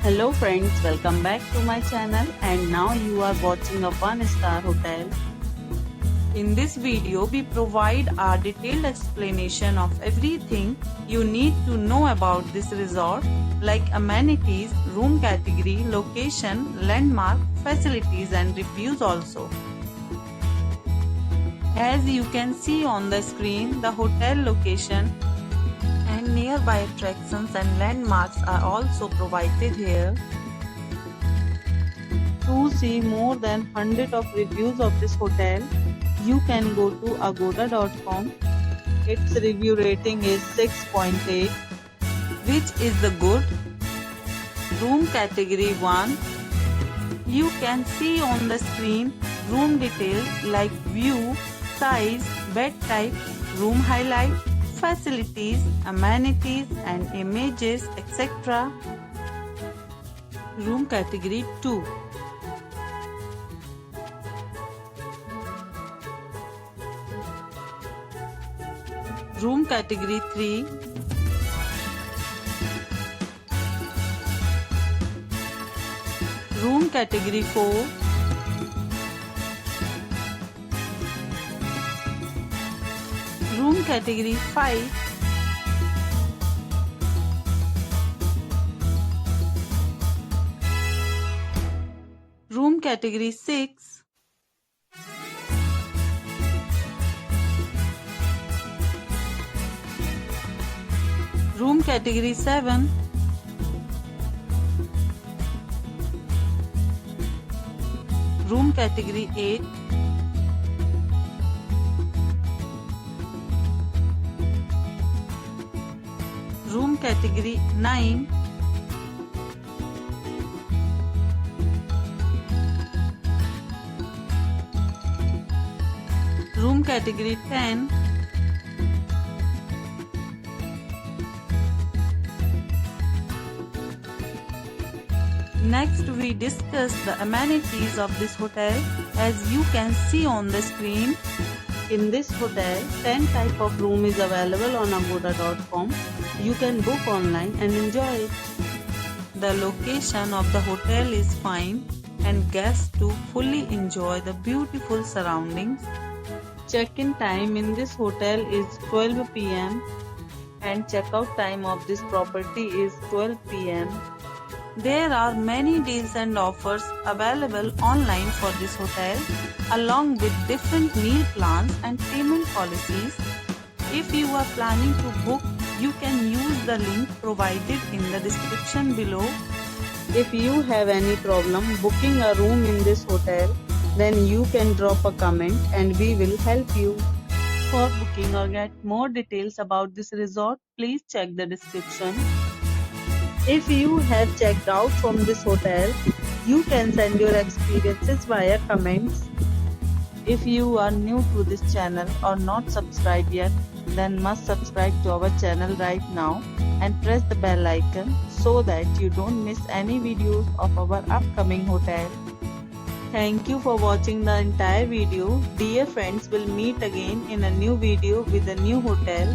Hello friends, welcome back to my channel and now you are watching a 1-star hotel. In this video, we provide a detailed explanation of everything you need to know about this resort, like amenities, room category, location, landmark, facilities and reviews also. As you can see on the screen, the hotel location and nearby attractions and landmarks are also provided here. To see more than 100 of reviews of this hotel, you can go to agoda.com. Its review rating is 6.8, which is the good. Room category 1. You can see on the screen room details like view, size, bed type, room highlight, facilities, amenities and images, etc. Room category 2. Room category 3. Room category 4. Room category 5. Room category 6. Room category 7. Room category 8. Room category 9. Room category 10. Next, we discuss the amenities of this hotel. As you can see on the screen, in this hotel, 10 type of room is available on agoda.com. You can book online and enjoy it. The location of the hotel is fine and guests to fully enjoy the beautiful surroundings. Check-in time in this hotel is 12 p.m. and check-out time of this property is 12 p.m. There are many deals and offers available online for this hotel, along with different meal plans and payment policies. If you are planning to book, you can use the link provided in the description below. If you have any problem booking a room in this hotel, then you can drop a comment and we will help you. For booking or get more details about this resort, please check the description. If you have checked out from this hotel, you can send your experiences via comments. If you are new to this channel or not subscribed yet, then must subscribe to our channel right now and press the bell icon so that you don't miss any videos of our upcoming hotel. Thank you for watching the entire video. Dear friends, we'll meet again in a new video with a new hotel.